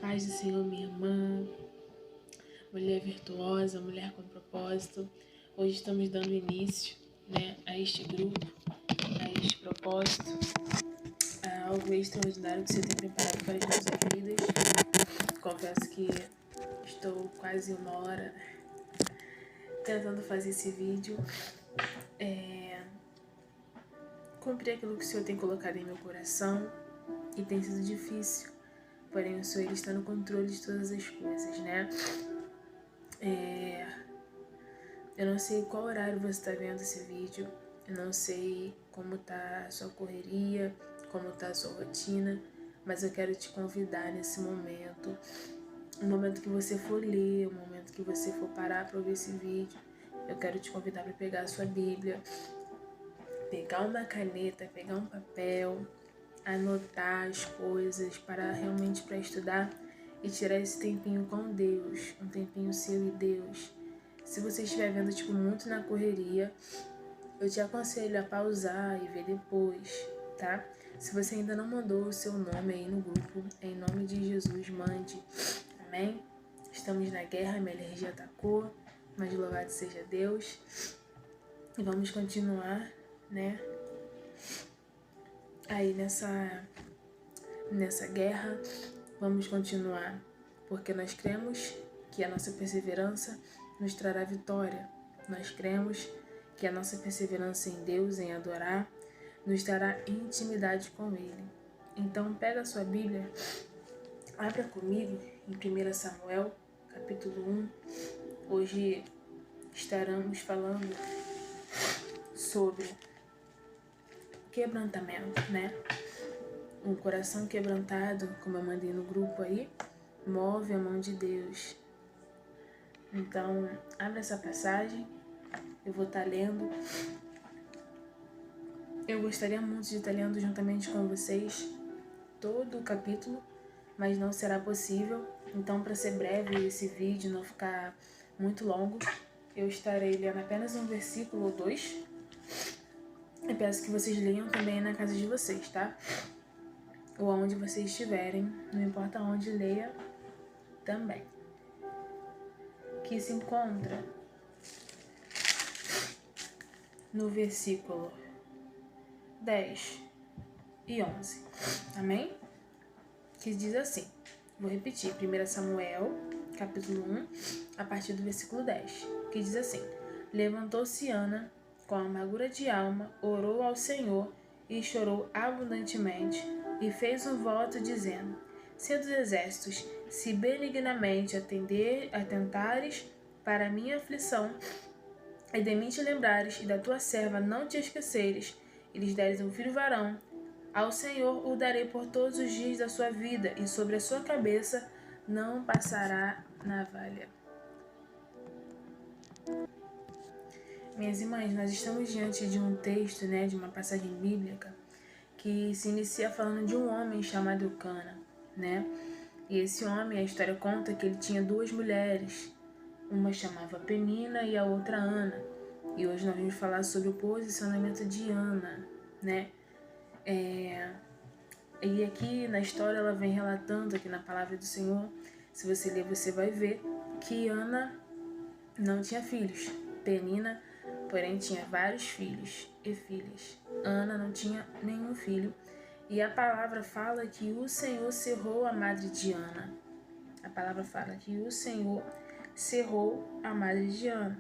paz do Senhor, minha irmã, mulher virtuosa, mulher com propósito. Hoje estamos dando início, a este grupo, a este propósito, a algo extraordinário que você tem preparado para as nossas vidas. Confesso que estou quase 1 hora tentando fazer esse vídeo, cumprir aquilo que o Senhor tem colocado em meu coração, e tem sido difícil, porém o Senhor está no controle de todas as coisas, Eu não sei qual horário você está vendo esse vídeo, eu não sei como está a sua correria, como está a sua rotina, mas eu quero te convidar nesse momento, no momento que você for ler, no momento que você for parar para ouvir esse vídeo, eu quero te convidar para pegar a sua Bíblia, pegar uma caneta, pegar um papel, anotar as coisas para estudar e tirar esse tempinho com Deus, um tempinho seu e Deus. Se você estiver vendo muito na correria, eu te aconselho a pausar e ver depois, tá? Se você ainda não mandou o seu nome aí no grupo, em nome de Jesus, mande. Amém? Estamos na guerra, minha alergia atacou, mas louvado seja Deus. E vamos continuar, aí nessa guerra, vamos continuar, porque nós cremos que a nossa perseverança nos trará vitória. Nós cremos que a nossa perseverança em Deus, em adorar, nos trará intimidade com Ele. Então pega a sua Bíblia, abra comigo em 1 Samuel, capítulo 1. Hoje estaremos falando sobre quebrantamento, Um coração quebrantado, como eu mandei no grupo aí, move a mão de Deus. Então, abre essa passagem, eu vou estar lendo. Eu gostaria muito de estar lendo juntamente com vocês todo o capítulo, mas não será possível. Então, para ser breve esse vídeo, não ficar muito longo, eu estarei lendo apenas um versículo ou 2. Eu peço que vocês leiam também na casa de vocês, tá? Ou aonde vocês estiverem, não importa onde, leia também. Que se encontra no versículo 10 e 11. Amém? Que diz assim, vou repetir, 1 Samuel, capítulo 1, a partir do versículo 10, que diz assim: Levantou-se Ana com amargura de alma, orou ao Senhor e chorou abundantemente, e fez um voto dizendo: Se dos exércitos, se benignamente atentares para a minha aflição, e de mim te lembrares, e da tua serva não te esqueceres, e lhes deres um filho varão, ao Senhor o darei por todos os dias da sua vida, e sobre a sua cabeça não passará navalha. Minhas irmãs, nós estamos diante de um texto, de uma passagem bíblica, que se inicia falando de um homem chamado Eucana, E esse homem, a história conta que ele tinha 2 mulheres, uma chamava Penina e a outra Ana. E hoje nós vamos falar sobre o posicionamento de Ana, E aqui na história ela vem relatando, aqui na palavra do Senhor, se você ler você vai ver que Ana não tinha filhos. Penina, porém, tinha vários filhos e filhas. Ana não tinha nenhum filho. E a palavra fala que o Senhor cerrou a madre de Ana. A palavra fala que o Senhor cerrou a madre de Ana.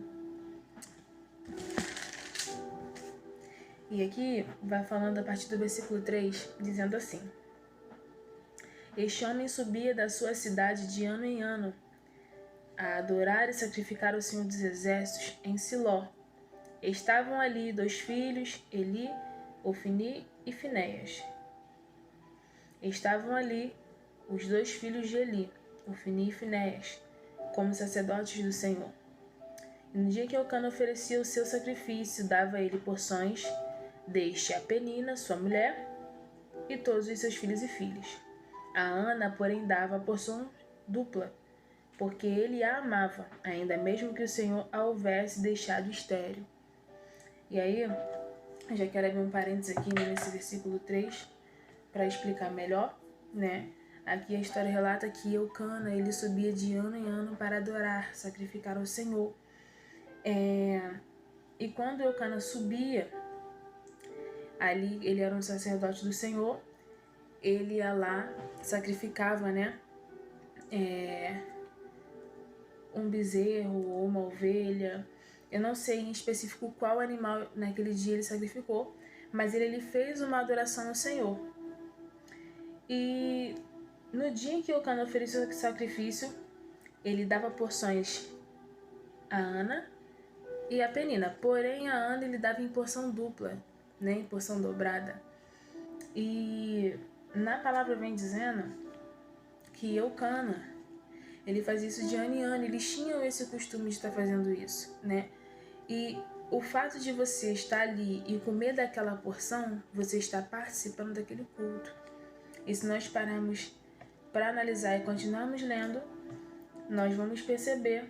E aqui vai falando a partir do versículo 3, dizendo assim: Este homem subia da sua cidade de ano em ano, a adorar e sacrificar ao Senhor dos Exércitos em Siló. Estavam ali 2 filhos, Eli, Ofni e Finéias. Estavam ali os 2 filhos de Eli, Ofni e Finéias, como sacerdotes do Senhor. E no dia que Eucana oferecia o seu sacrifício, dava a ele porções, deste a Penina, sua mulher, e todos os seus filhos e filhas. A Ana, porém, dava a porção dupla, porque ele a amava, ainda mesmo que o Senhor a houvesse deixado estéril. E aí, eu já quero abrir um parênteses aqui nesse versículo 3, para explicar melhor, Aqui a história relata que Eucana, ele subia de ano em ano para adorar, sacrificar ao Senhor. E quando Eucana subia, ali ele era um sacerdote do Senhor, ele ia lá, sacrificava, né? Um bezerro ou uma ovelha. Eu não sei em específico qual animal naquele dia ele sacrificou, mas ele fez uma adoração ao Senhor. E no dia em que Eucana ofereceu o sacrifício, ele dava porções a Ana e a Penina. Porém, a Ana ele dava em porção dupla, né? Em porção dobrada. E na palavra vem dizendo que Eucana, ele fazia isso de ano em ano, eles tinham esse costume de estar fazendo isso, né? E o fato de você estar ali e comer daquela porção, você está participando daquele culto. E se nós pararmos para analisar e continuarmos lendo, nós vamos perceber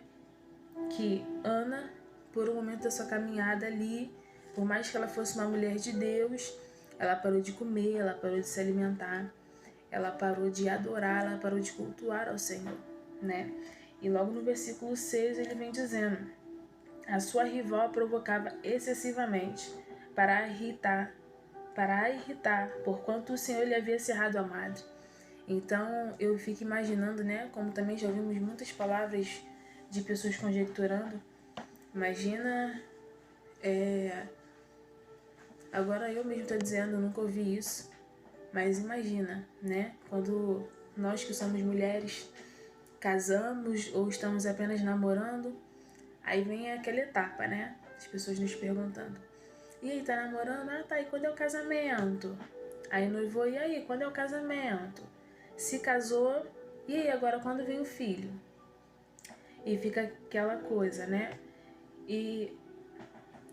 que Ana, por um momento da sua caminhada ali, por mais que ela fosse uma mulher de Deus, ela parou de comer, ela parou de se alimentar, ela parou de adorar, ela parou de cultuar ao Senhor, né? E logo no versículo 6 ele vem dizendo: a sua rival a provocava excessivamente para a irritar, porquanto o Senhor lhe havia cerrado a madre. Então eu fico imaginando, né, como também já ouvimos muitas palavras de pessoas conjecturando. Imagina, agora eu mesmo estou dizendo, eu nunca ouvi isso, mas imagina, né, quando nós que somos mulheres casamos ou estamos apenas namorando, aí vem aquela etapa, né, as pessoas nos perguntando: e aí, tá namorando? Ah, tá, e quando é o casamento? Aí noivou, e aí, quando é o casamento? Se casou, e aí, agora quando vem o filho? E fica aquela coisa, né? E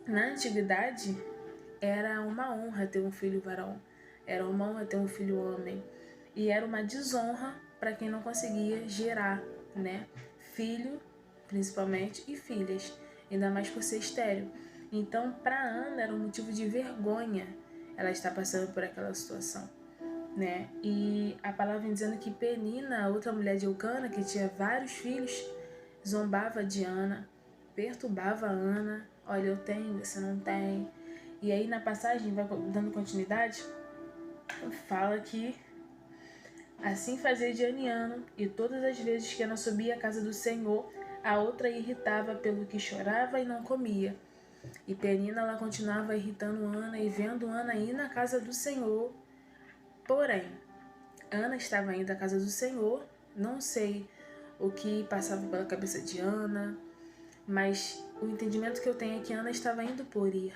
na antiguidade era uma honra ter um filho varão, era uma honra ter um filho homem, e era uma desonra para quem não conseguia gerar, né? Filho, principalmente, e filhas, ainda mais por ser estéril. Então, para Ana era um motivo de vergonha ela estar passando por aquela situação, né? E a palavra vem dizendo que Penina, outra mulher de Eucana, que tinha vários filhos, zombava de Ana, perturbava Ana: olha, eu tenho, você não tem. E aí na passagem, vai dando continuidade, fala que assim fazia de ano em ano, e todas as vezes que Ana subia à casa do Senhor, a outra irritava pelo que chorava e não comia. E Penina ela continuava irritando Ana e vendo Ana ir na casa do Senhor. Porém, Ana estava indo à casa do Senhor, não sei o que passava pela cabeça de Ana, mas o entendimento que eu tenho é que Ana estava indo por ir,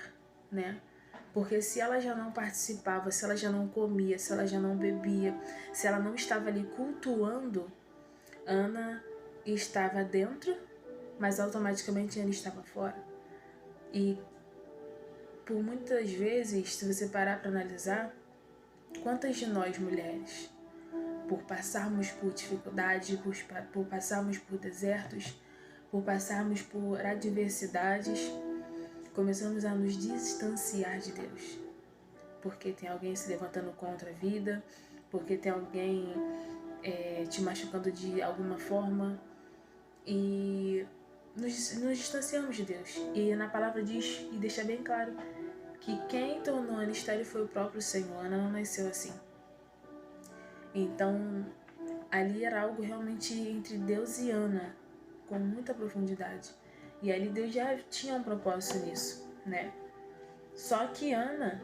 né? Porque se ela já não participava, se ela já não comia, se ela já não bebia, se ela não estava ali cultuando, Ana estava dentro, mas automaticamente Ana estava fora. E por muitas vezes, se você parar para analisar, quantas de nós mulheres, por passarmos por dificuldades, por passarmos por desertos, por passarmos por adversidades, começamos a nos distanciar de Deus. Porque tem alguém se levantando contra a vida, porque tem alguém te machucando de alguma forma, e nos distanciamos de Deus. E na palavra diz, e deixa bem claro, que quem tornou Ana estéril foi o próprio Senhor. Ana não nasceu assim. Então, ali era algo realmente entre Deus e Ana, com muita profundidade. E ali Deus já tinha um propósito nisso, né? Só que Ana,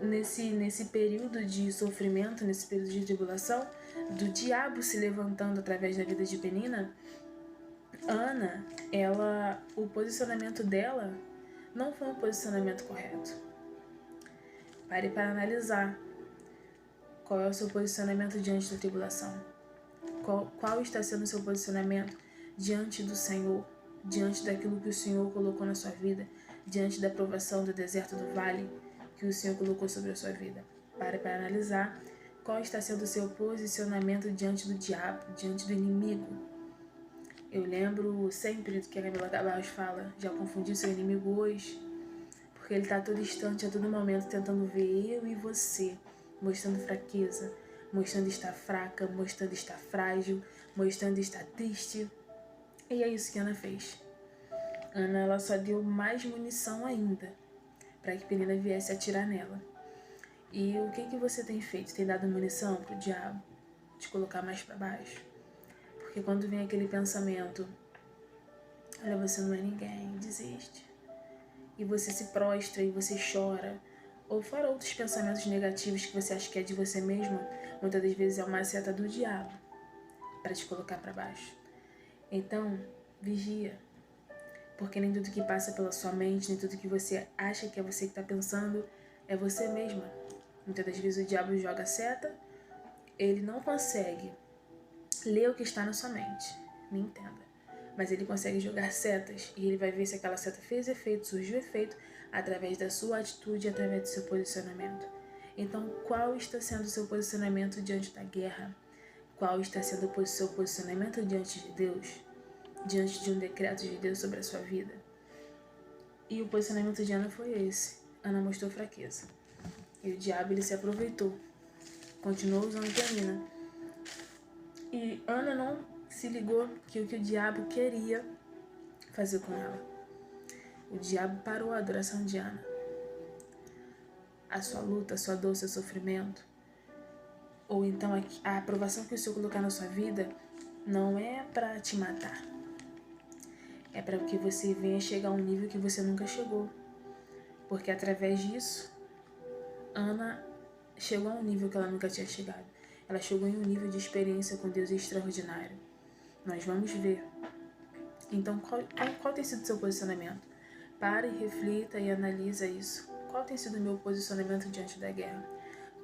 nesse período de sofrimento, nesse período de tribulação, do diabo se levantando através da vida de Penina, Ana, o posicionamento dela não foi um posicionamento correto. Pare para analisar qual é o seu posicionamento diante da tribulação. Qual está sendo o seu posicionamento diante do Senhor, diante daquilo que o Senhor colocou na sua vida, diante da provação do deserto, do vale que o Senhor colocou sobre a sua vida. Pare para analisar qual está sendo o seu posicionamento diante do diabo, diante do inimigo. Eu lembro sempre do que a Camila Cabarros fala: já confundi seu inimigo hoje, porque ele está a todo instante, a todo momento, tentando ver eu e você, mostrando fraqueza, mostrando estar fraca, mostrando estar frágil, mostrando estar triste. E é isso que Ana fez. Ana, ela só deu mais munição ainda para que Penina viesse atirar nela. E o que você tem feito? Tem dado munição pro diabo? Te colocar mais para baixo? Porque quando vem aquele pensamento, olha, você não é ninguém, desiste. E você se prostra e você chora. Ou fora outros pensamentos negativos que você acha que é de você mesma, muitas das vezes é uma seta do diabo para te colocar para baixo. Então, vigia. Porque nem tudo que passa pela sua mente, nem tudo que você acha que é você que está pensando, é você mesma. Muitas das vezes o diabo joga seta, ele não consegue ler o que está na sua mente, me entenda. Mas ele consegue jogar setas e ele vai ver se aquela seta fez efeito, surgiu efeito, através da sua atitude, através do seu posicionamento. Então, qual está sendo o seu posicionamento diante da guerra? Qual está sendo o seu posicionamento diante de Deus? Diante de um decreto de Deus sobre a sua vida? E o posicionamento de Ana foi esse. Ana mostrou fraqueza. E o diabo, ele se aproveitou. Continuou usando Penina. E Ana não se ligou que o diabo queria fazer com ela. O diabo parou a adoração de Ana. A sua luta, a sua dor, o seu sofrimento, ou então a aprovação que o Senhor colocar na sua vida, não é para te matar. É para que você venha chegar a um nível que você nunca chegou. Porque através disso, Ana chegou a um nível que ela nunca tinha chegado. Ela chegou em um nível de experiência com Deus extraordinário. Nós vamos ver. Então, qual tem sido o seu posicionamento? Pare, reflita e analisa isso. Qual tem sido o meu posicionamento diante da guerra?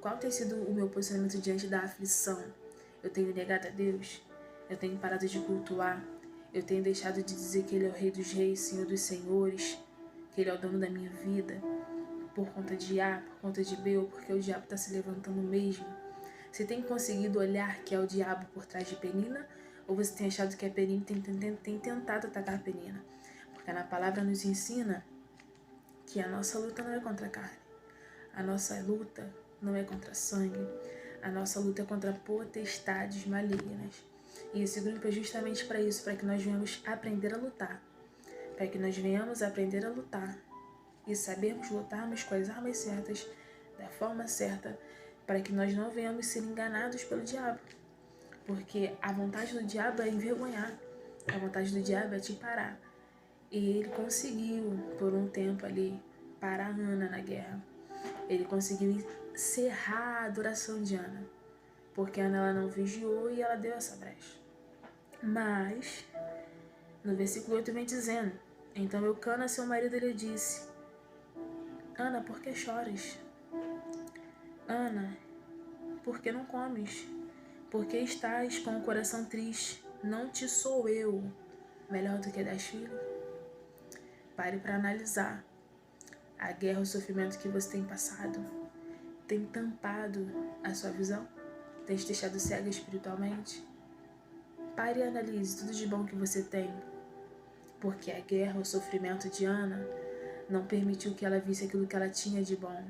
Qual tem sido o meu posicionamento diante da aflição? Eu tenho negado a Deus? Eu tenho parado de cultuar? Eu tenho deixado de dizer que Ele é o Rei dos Reis, Senhor dos Senhores? Que Ele é o dono da minha vida? Por conta de A, por conta de B, ou porque o diabo está se levantando mesmo? Você tem conseguido olhar que é o diabo por trás de Penina? Ou você tem achado que é Penina e tem tentado atacar Penina? Porque na palavra nos ensina que a nossa luta não é contra a carne. A nossa luta não é contra sangue. A nossa luta é contra potestades malignas. E esse grupo é justamente para isso, para que nós venhamos aprender a lutar. Para que nós venhamos aprender a lutar. E sabermos lutarmos com as armas certas, da forma certa, para que nós não venhamos ser enganados pelo diabo. Porque a vontade do diabo é envergonhar. A vontade do diabo é te parar. E ele conseguiu, por um tempo ali, parar Ana na guerra. Ele conseguiu encerrar a adoração de Ana. Porque Ana ela não vigiou e ela deu essa brecha. Mas, no versículo 8 vem dizendo: então Eucana, seu marido, lhe disse: Ana, por que choras? Ana, por que não comes? Por que estás com o coração triste? Não te sou eu melhor do que 10 filhos? Pare para analisar. A guerra, o sofrimento que você tem passado, tem tampado a sua visão? Tem te deixado cega espiritualmente? Pare e analise tudo de bom que você tem. Porque a guerra, o sofrimento de Ana, não permitiu que ela visse aquilo que ela tinha de bom.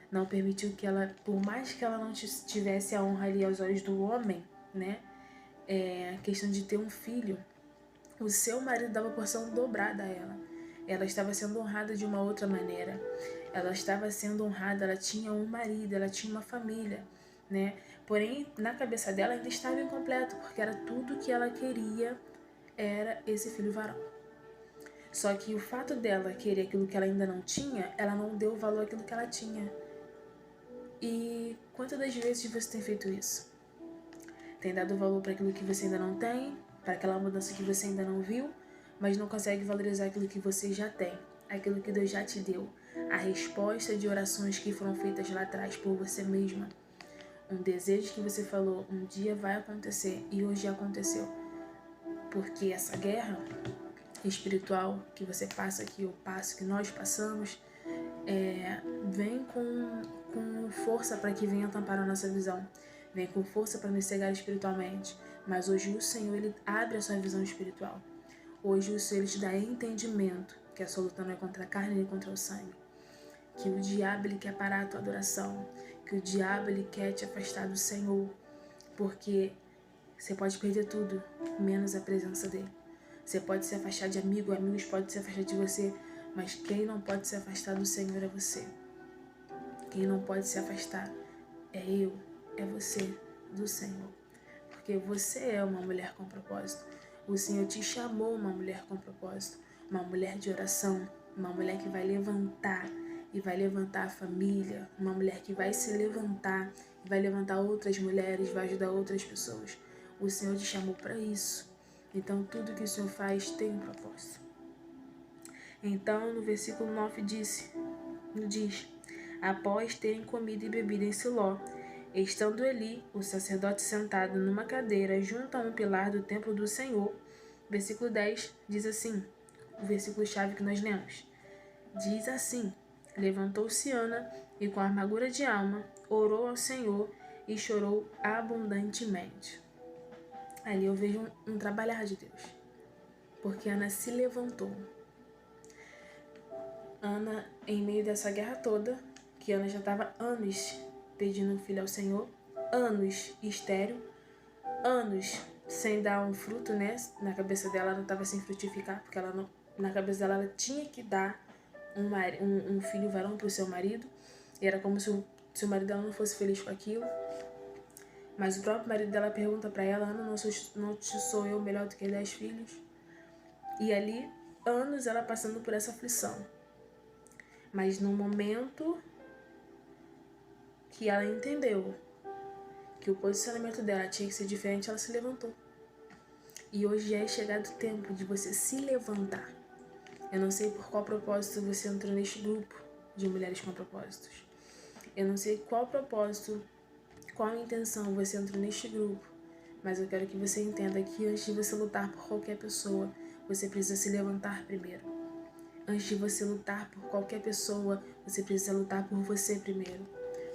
Não permitiu que ela, por mais que ela não tivesse a honra ali aos olhos do homem, né? A questão de ter um filho, o seu marido dava porção dobrada a ela. Ela estava sendo honrada de uma outra maneira. Ela estava sendo honrada, ela tinha um marido, ela tinha uma família, né? Porém, na cabeça dela ainda estava incompleto, porque era tudo que ela queria, era esse filho varão. Só que o fato dela querer aquilo que ela ainda não tinha, ela não deu valor àquilo que ela tinha. E quantas das vezes você tem feito isso? Tem dado valor para aquilo que você ainda não tem, para aquela mudança que você ainda não viu, mas não consegue valorizar aquilo que você já tem, aquilo que Deus já te deu, a resposta de orações que foram feitas lá atrás por você mesma. Um desejo que você falou, um dia vai acontecer, e hoje aconteceu. Porque essa guerra espiritual que você passa, que eu passo, que nós passamos, vem com força para que venha tampar a nossa visão. Vem com força para nos cegar espiritualmente. Mas hoje o Senhor, Ele abre a sua visão espiritual. Hoje o Senhor, Ele te dá entendimento que a sua luta não é contra a carne nem contra o sangue. Que o diabo, ele quer parar a tua adoração. que o diabo ele quer te afastar do Senhor, porque você pode perder tudo, menos a presença dele. Você pode se afastar de amigos podem se afastar de você, mas quem não pode se afastar do Senhor é você. Quem não pode se afastar é você do Senhor. Porque você é uma mulher com propósito. O Senhor te chamou uma mulher com propósito, uma mulher de oração, uma mulher que vai levantar e vai levantar a família, uma mulher que vai se levantar e vai levantar outras mulheres, vai ajudar outras pessoas. O Senhor te chamou para isso. Então tudo que o Senhor faz tem um propósito. Então no versículo 9 diz: após terem comido e bebido em Siló, estando Eli, o sacerdote, sentado numa cadeira junto a um pilar do templo do Senhor, versículo 10 diz assim, o versículo-chave que nós lemos, diz assim, levantou-se Ana e com amargura de alma, orou ao Senhor e chorou abundantemente. Ali eu vejo um trabalhar de Deus, porque Ana se levantou. Ana, em meio dessa guerra toda, que Ana já estava anos pedindo um filho ao Senhor, anos estéril, anos sem dar um fruto, né? Na cabeça dela não estava sem frutificar, porque ela não, na cabeça dela ela tinha que dar um filho varão para o seu marido, e era como se o marido dela não fosse feliz com aquilo. Mas o próprio marido dela pergunta para ela, Ana, não sou eu melhor do que 10 filhos? E ali, anos ela passando por essa aflição. Mas no momento que ela entendeu que o posicionamento dela tinha que ser diferente, ela se levantou. E hoje já é chegado o tempo de você se levantar. Eu não sei por qual propósito você entrou neste grupo de mulheres com propósitos. Eu não sei qual propósito, qual intenção você entrou neste grupo, mas eu quero que você entenda que antes de você lutar por qualquer pessoa, você precisa se levantar primeiro. Antes de você lutar por qualquer pessoa, você precisa lutar por você primeiro.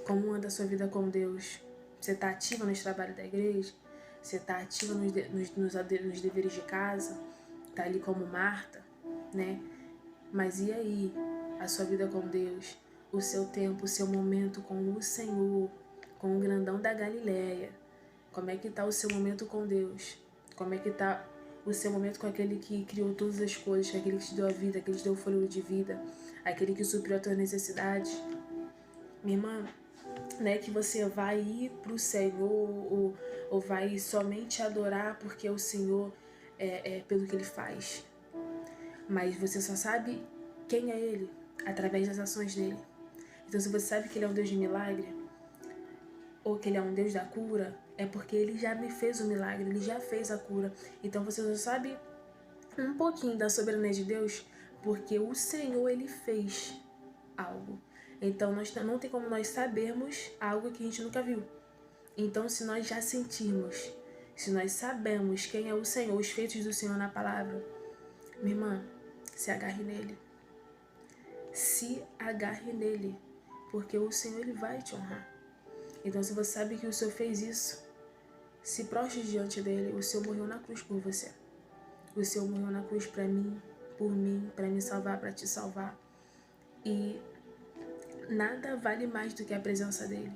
Como anda a sua vida com Deus? Você está ativa nos trabalhos da igreja? Você está ativa nos deveres de casa? Está ali como Marta, né? Mas e aí? A sua vida com Deus? O seu tempo, o seu momento com o Senhor, com o grandão da Galileia? Como é que está o seu momento com Deus? Como é que está o seu momento com aquele que criou todas as coisas, aquele que te deu a vida, aquele que te deu o fôlego de vida, aquele que supriu a tua necessidade? Minha irmã, não é que você vai ir para o Senhor ou vai somente adorar porque o Senhor é pelo que Ele faz. Mas você só sabe quem é Ele através das ações dEle. Então se você sabe que Ele é um Deus de milagre, ou que Ele é um Deus da cura, é porque Ele já me fez o milagre, Ele já fez a cura. Então você só sabe um pouquinho da soberania de Deus porque o Senhor, Ele fez algo. Então não tem como nós sabermos algo que a gente nunca viu. Então se nós já sentirmos, se nós sabemos quem é o Senhor, os feitos do Senhor na palavra, minha irmã, se agarre nele. Se agarre nele, porque o Senhor Ele vai te honrar. Então se você sabe que o Senhor fez isso, se prostre diante dele. O Senhor morreu na cruz por você. O Senhor morreu na cruz para mim, por mim, para me salvar, para te salvar. E nada vale mais do que a presença dele.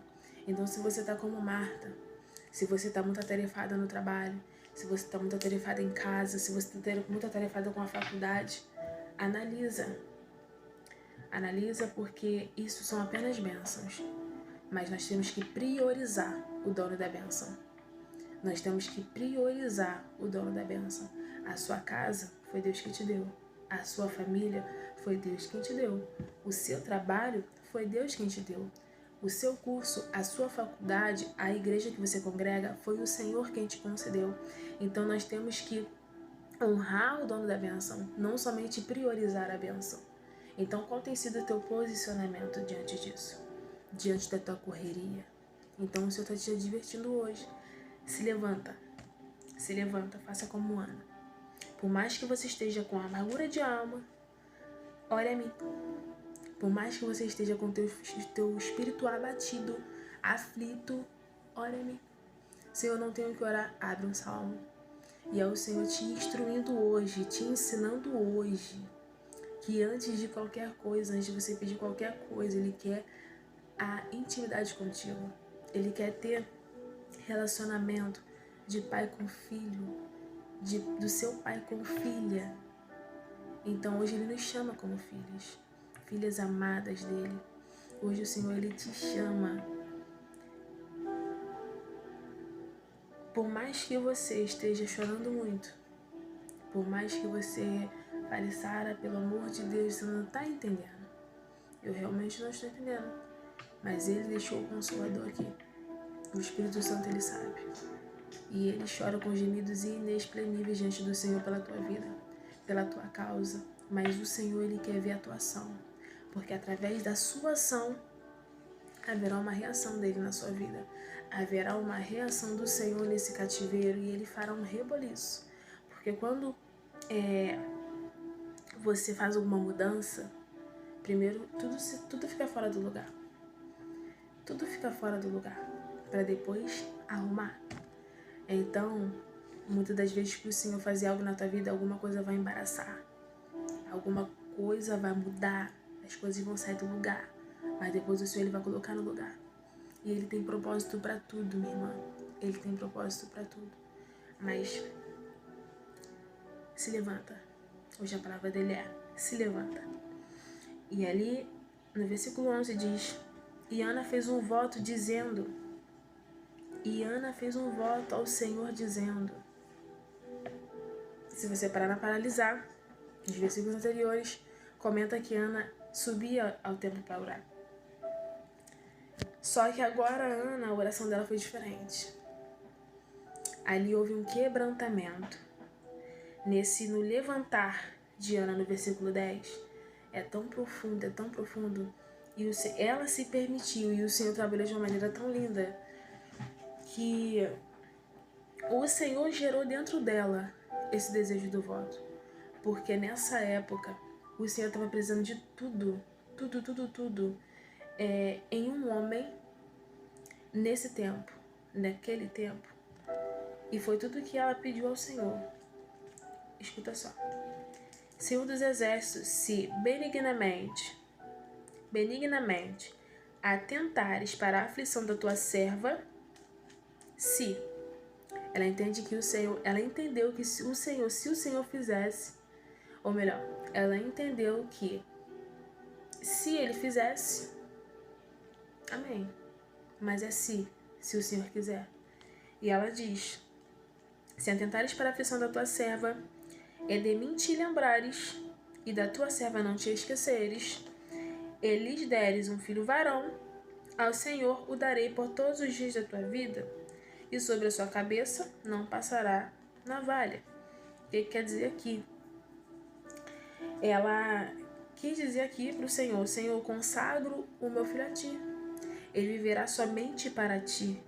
Então se você está como Marta, se você está muito atarefada no trabalho, se você está muito atarefada em casa, se você está muito atarefada com a faculdade, analisa. Analisa, porque isso são apenas bênçãos. Mas nós temos que priorizar o dono da bênção. Nós temos que priorizar o dono da bênção. A sua casa foi Deus que te deu. A sua família foi Deus quem te deu. O seu trabalho foi Deus quem te deu. O seu curso, a sua faculdade, a igreja que você congrega, foi o Senhor quem te concedeu. Então nós temos que honrar o dono da bênção, não somente priorizar a bênção. Então qual tem sido o teu posicionamento diante disso? Diante da tua correria? Então o Senhor está te divertindo hoje. Se levanta, faça como Ana. Por mais que você esteja com amargura de alma, ore a mim. Por mais que você esteja com teu espírito abatido, aflito, ore a mim. Se eu não tenho que orar, abre um salmo. E é o Senhor te instruindo hoje, te ensinando hoje, que antes de qualquer coisa, antes de você pedir qualquer coisa, Ele quer a intimidade contigo. Ele quer ter relacionamento de pai com filho, do seu pai com filha. Então hoje Ele nos chama como filhos, filhas amadas dEle. Hoje o Senhor, Ele te chama. Por mais que você esteja chorando muito, por mais que você fale, Sara, pelo amor de Deus, você não está entendendo. Eu realmente não estou entendendo. Mas Ele deixou o Consolador aqui. O Espírito Santo, Ele sabe. E Ele chora com gemidos inexprimíveis diante do Senhor pela tua vida, pela tua causa. Mas o Senhor, Ele quer ver a tua ação. Porque através da sua ação, haverá uma reação dele na sua vida. Haverá uma reação do Senhor nesse cativeiro e Ele fará um reboliço. Porque quando você faz alguma mudança, primeiro tudo fica fora do lugar. Tudo fica fora do lugar, para depois arrumar. Então, muitas das vezes que o Senhor fazer algo na tua vida, alguma coisa vai embaraçar. Alguma coisa vai mudar, as coisas vão sair do lugar. Mas depois o Senhor, Ele vai colocar no lugar. E Ele tem propósito para tudo, minha irmã. Ele tem propósito para tudo. Mas se levanta. Hoje a palavra dele é: se levanta. E ali, no versículo 11 diz: E Ana fez um voto ao Senhor dizendo. Se você parar para analisar, nos versículos anteriores, comenta que Ana subia ao templo para orar. Só que agora Ana, a oração dela foi diferente. Ali houve um quebrantamento. No levantar de Ana, no versículo 10, é tão profundo. E ela se permitiu, e o Senhor trabalhou de uma maneira tão linda, que o Senhor gerou dentro dela esse desejo do voto. Porque nessa época, o Senhor estava precisando de tudo, em um homem, nesse tempo, naquele tempo. E foi tudo que ela pediu ao Senhor. Escuta só. Senhor dos Exércitos, se benignamente atentares para a aflição da tua serva, se ela entende que ela entendeu que se o Senhor fizesse, ou melhor, ela entendeu que se Ele fizesse, amém. Mas é se o Senhor quiser. E ela diz: se atentares para a aflição da tua serva, e de mim te lembrares, e da tua serva não te esqueceres, e lhes deres um filho varão, ao Senhor o darei por todos os dias da tua vida, e sobre a sua cabeça não passará navalha. O que quer dizer aqui? Ela quis dizer aqui para o Senhor: Senhor, consagro o meu filho a ti. Ele viverá somente para ti.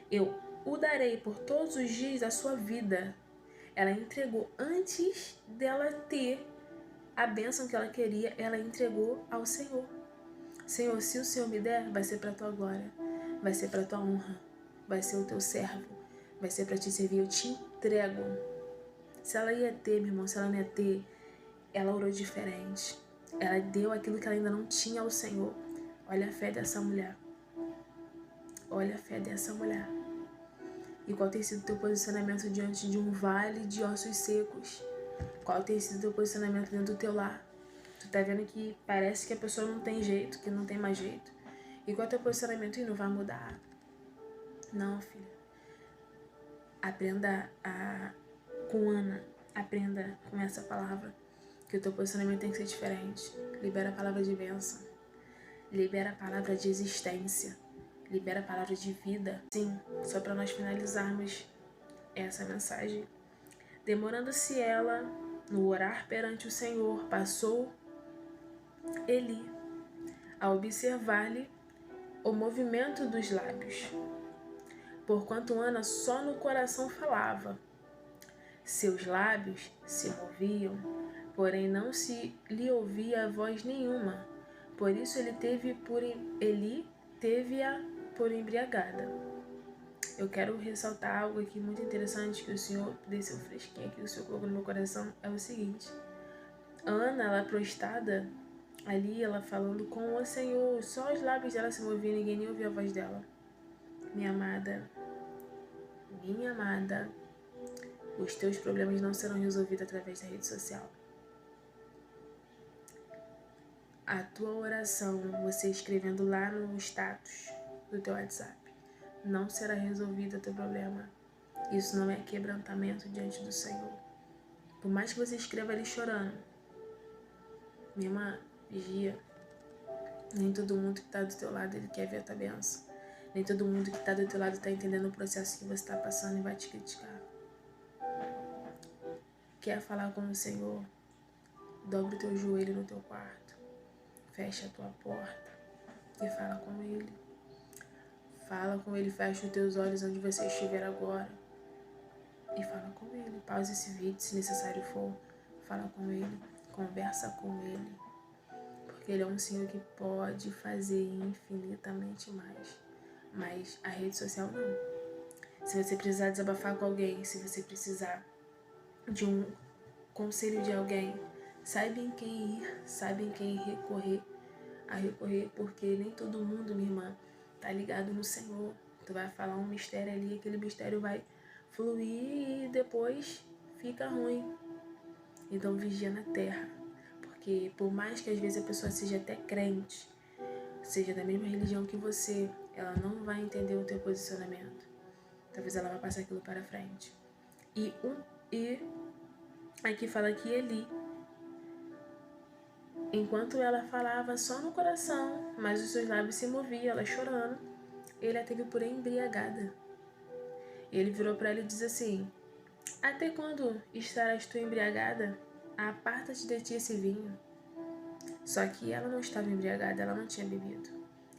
Eu o darei por todos os dias da sua vida. Ela entregou antes dela ter a bênção que ela queria, ela entregou ao Senhor. Senhor, se o Senhor me der, vai ser para a tua glória, vai ser para a tua honra, vai ser o teu servo, vai ser para te servir, eu te entrego. Se ela ia ter, meu irmão, se ela não ia ter, ela orou diferente. Ela deu aquilo que ela ainda não tinha ao Senhor. Olha a fé dessa mulher. Olha a fé dessa mulher. E qual tem sido o teu posicionamento diante de um vale de ossos secos? Qual tem sido o teu posicionamento dentro do teu lar? Tu tá vendo que parece que a pessoa não tem jeito, que não tem mais jeito. E qual é o teu posicionamento? E não vai mudar. Não, filha. Aprenda com Ana. Aprenda com essa palavra. Que o teu posicionamento tem que ser diferente. Libera a palavra de bênção. Libera a palavra de existência. Libera a palavra de vida. Sim, só para nós finalizarmos essa mensagem. Demorando-se ela no orar perante o Senhor, passou Eli a observar-lhe o movimento dos lábios. Porquanto Ana só no coração falava, seus lábios se moviam, porém não se lhe ouvia voz nenhuma. Por isso Eli teve-a por embriagada. Eu quero ressaltar algo aqui muito interessante que o Senhor desceu fresquinho, que o Senhor colocou no meu coração, é o seguinte. Ana, ela prostrada, Ali ela falando com o Senhor, só os lábios dela se moviam, ninguém nem ouvia a voz dela. Minha amada, os teus problemas não serão resolvidos através da rede social. A tua oração, você escrevendo lá no status do teu WhatsApp, não será resolvido o teu problema. Isso não é quebrantamento diante do Senhor. Por mais que você escreva ali chorando, minha irmã, vigia. Nem todo mundo que está do teu lado ele quer ver a tua bênção. Nem todo mundo que está do teu lado está entendendo o processo que você está passando e vai te criticar. Quer falar com o Senhor? Dobra o teu joelho no teu quarto. Fecha a tua porta e fala com Ele. Fala com Ele, fecha os teus olhos onde você estiver agora e fala com Ele. Pausa esse vídeo se necessário for. Fala com Ele, conversa com Ele. Porque Ele é um Senhor que pode fazer infinitamente mais. Mas a rede social não. Se você precisar desabafar com alguém, se você precisar de um conselho de alguém, saiba em quem ir, saiba em quem recorrer, porque nem todo mundo, minha irmã, tá ligado no Senhor. Tu vai falar um mistério ali, aquele mistério vai fluir e depois fica ruim. Então vigia na terra, porque por mais que às vezes a pessoa seja até crente, seja da mesma religião que você, ela não vai entender o teu posicionamento. Talvez ela vai passar aquilo para frente. E aqui fala que Eli, enquanto ela falava só no coração, mas os seus lábios se moviam, ela chorando, ele a teve por embriagada. Ele virou para ela e disse assim: até quando estarás tu embriagada? Aparta-te de ti esse vinho. Só que ela não estava embriagada, ela não tinha bebido.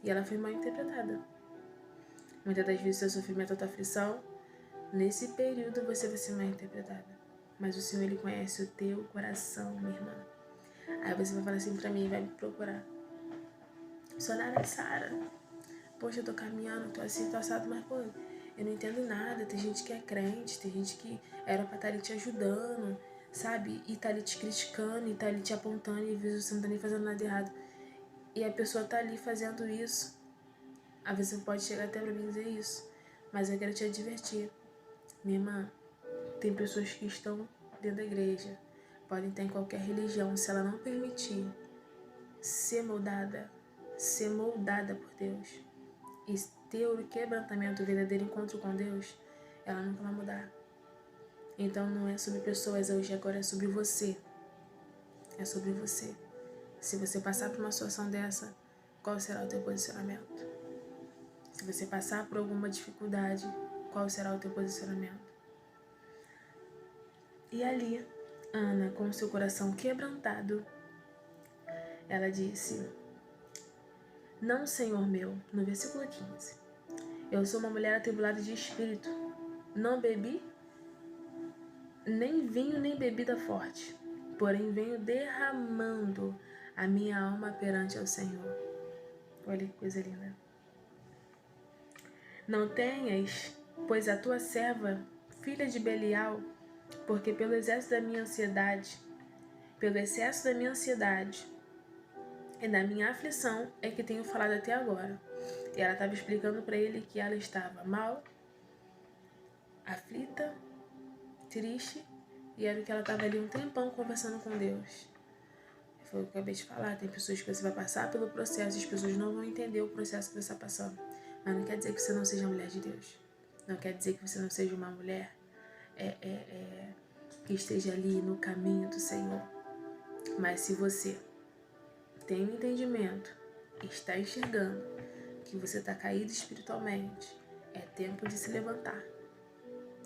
E ela foi mal interpretada. Muitas das vezes, seu sofrimento, a tua aflição, nesse período você vai ser mal interpretada. Mas o Senhor, Ele conhece o teu coração, minha irmã. Aí você vai falar assim pra mim, vai me procurar. Sou Nara Sara. Poxa, eu tô caminhando, tô assim, tô assado, mas pô, eu não entendo nada. Tem gente que é crente, tem gente que era pra estar ali te ajudando, sabe? E tá ali te criticando, e tá ali te apontando, e às vezes você não tá nem fazendo nada errado. E a pessoa tá ali fazendo isso. Às vezes você pode chegar até pra mim e dizer isso. Mas eu quero te advertir. Minha irmã, tem pessoas que estão dentro da igreja, podem estar em qualquer religião, se ela não permitir ser moldada por Deus e ter o quebrantamento, o verdadeiro encontro com Deus, ela nunca vai mudar. Então não é sobre pessoas hoje, agora é sobre você. É sobre você. Se você passar por uma situação dessa, qual será o teu posicionamento? Se você passar por alguma dificuldade, qual será o teu posicionamento? E ali, Ana, com seu coração quebrantado, ela disse: não, Senhor meu, no versículo 15, eu sou uma mulher atribulada de espírito, não bebi nem vinho nem bebida forte, porém venho derramando a minha alma perante ao Senhor. Olha que coisa linda. Não tenhas, pois a tua serva, filha de Belial, porque pelo excesso da minha ansiedade e da minha aflição é que tenho falado até agora. E ela estava explicando para ele que ela estava mal, aflita, triste, e era o que ela estava ali um tempão conversando com Deus. Foi o que eu acabei de falar, tem pessoas que você vai passar pelo processo, as pessoas não vão entender o processo que você está passando. Mas não quer dizer que você não seja mulher de Deus. Não quer dizer que você não seja uma mulher que esteja ali no caminho do Senhor. Mas se você tem um entendimento, está enxergando que você está caído espiritualmente, é tempo de se levantar.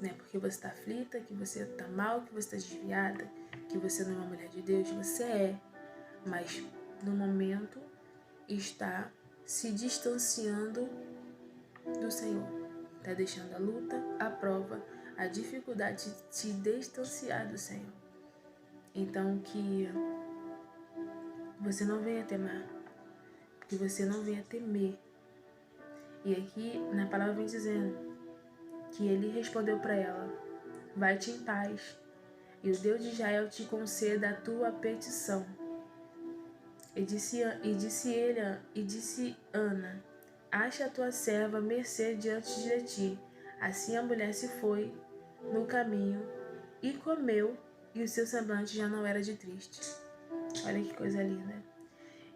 Não é porque você está aflita, que você está mal, que você está desviada, que você não é uma mulher de Deus, você é. Mas no momento está se distanciando do Senhor. Está deixando a luta, a prova, a dificuldade de te distanciar do Senhor. Então que você não venha temer, que você não venha temer. E aqui na palavra vem dizendo que ele respondeu para ela: vai-te em paz, e o Deus de Israel te conceda a tua petição. disse Ana: acha a tua serva mercê diante de ti. Assim a mulher se foi no caminho e comeu, e o seu semblante já não era de triste. Olha que coisa linda.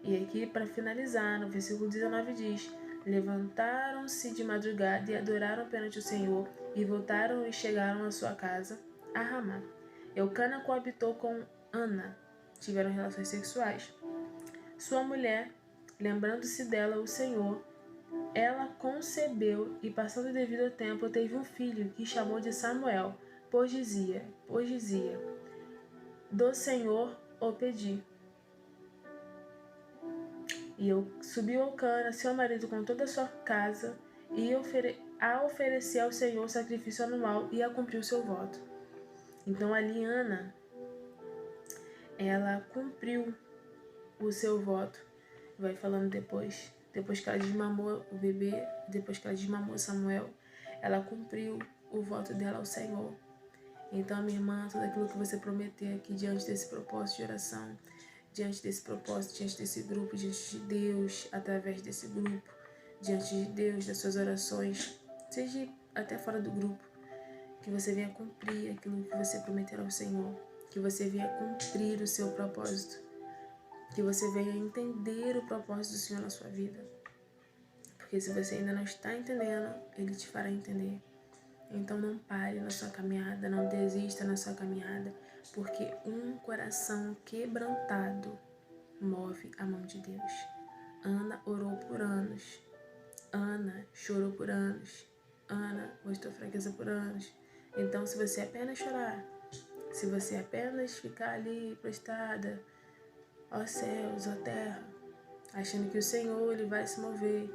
E aqui, para finalizar, no versículo 19 diz: levantaram-se de madrugada e adoraram perante o Senhor, e voltaram e chegaram à sua casa, a Ramá. Eucana coabitou com Ana, tiveram relações sexuais. Sua mulher, lembrando-se dela o Senhor, ela concebeu e, passando o devido tempo, teve um filho que chamou de Samuel, pois dizia, do Senhor o pedi. E subiu Eucana, seu marido, com toda a sua casa, e oferecer ao Senhor sacrifício anual e a cumprir o seu voto. Então ali Ana, ela cumpriu o seu voto. Vai falando depois que ela desmamou o bebê, depois que ela desmamou Samuel, ela cumpriu o voto dela ao Senhor. Então, minha irmã, tudo aquilo que você prometer aqui diante desse propósito de oração, diante desse propósito, diante desse grupo, diante de Deus, através desse grupo, diante de Deus, das suas orações, seja até fora do grupo, que você venha cumprir aquilo que você prometer ao Senhor, que você venha cumprir o seu propósito, que você venha entender o propósito do Senhor na sua vida. Porque se você ainda não está entendendo, Ele te fará entender. Então não pare na sua caminhada, não desista na sua caminhada, porque um coração quebrantado move a mão de Deus. Ana orou por anos, Ana chorou por anos, Ana mostrou fraqueza por anos. Então, se você apenas chorar, se você apenas ficar ali prostrada, ó céus, ó terra, achando que o Senhor ele vai se mover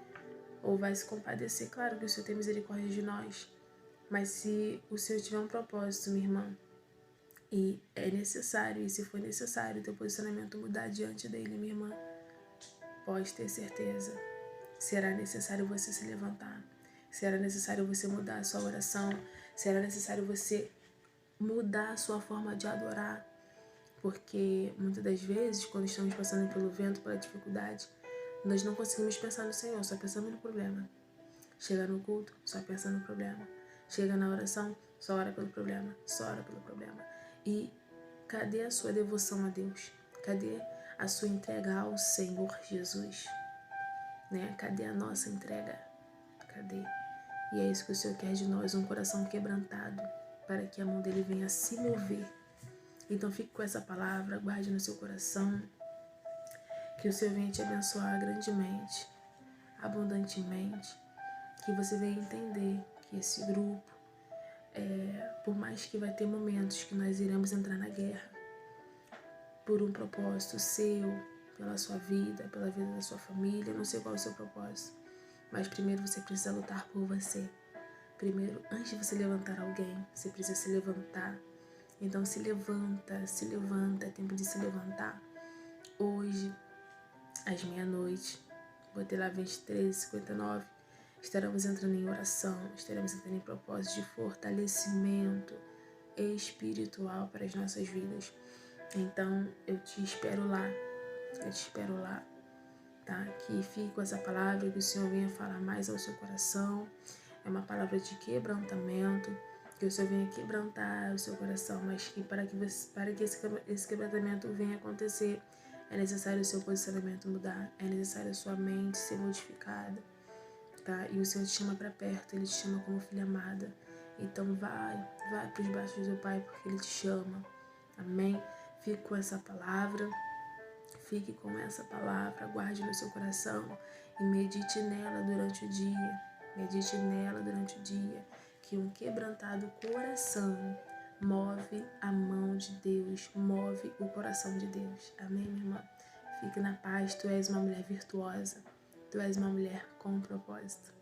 ou vai se compadecer, claro que o Senhor tem misericórdia de nós, mas se o Senhor tiver um propósito, minha irmã, e é necessário, e se for necessário, teu posicionamento mudar diante dele, minha irmã, pode ter certeza, será necessário você se levantar, será necessário você mudar a sua oração, será necessário você mudar a sua forma de adorar, porque muitas das vezes, quando estamos passando pelo vento, pela dificuldade, nós não conseguimos pensar no Senhor, só pensamos no problema. Chega no culto, só pensa no problema. Chega na oração, só ora pelo problema, só ora pelo problema. E cadê a sua devoção a Deus? Cadê a sua entrega ao Senhor Jesus? Né? Cadê a nossa entrega? Cadê? E é isso que o Senhor quer de nós, um coração quebrantado, para que a mão dele venha se mover. Então fique com essa palavra, guarde no seu coração, que o Senhor venha te abençoar grandemente, abundantemente, que você venha entender que esse grupo, por mais que vai ter momentos que nós iremos entrar na guerra, por um propósito seu, pela sua vida, pela vida da sua família, não sei qual é o seu propósito, mas primeiro você precisa lutar por você. Primeiro, antes de você levantar alguém, você precisa se levantar. Então se levanta, é tempo de se levantar. Hoje, às meia-noite, botei lá 23h59, estaremos entrando em oração, estaremos entrando em propósito de fortalecimento espiritual para as nossas vidas. Então, eu te espero lá, tá? Que fique com essa palavra, que o Senhor venha falar mais ao seu coração. É uma palavra de quebrantamento, que o Senhor venha quebrantar o seu coração, mas que para que esse quebrantamento venha acontecer, é necessário o seu posicionamento mudar, é necessário a sua mente ser modificada, tá? E o Senhor te chama para perto, Ele te chama como filha amada. Então vai para os braços do Pai, porque Ele te chama. Amém? Fique com essa palavra, guarde no seu coração e medite nela durante o dia. Que um quebrantado coração move a mão de Deus, move o coração de Deus. Amém, minha irmã? Fique na paz, tu és uma mulher virtuosa, tu és uma mulher com propósito.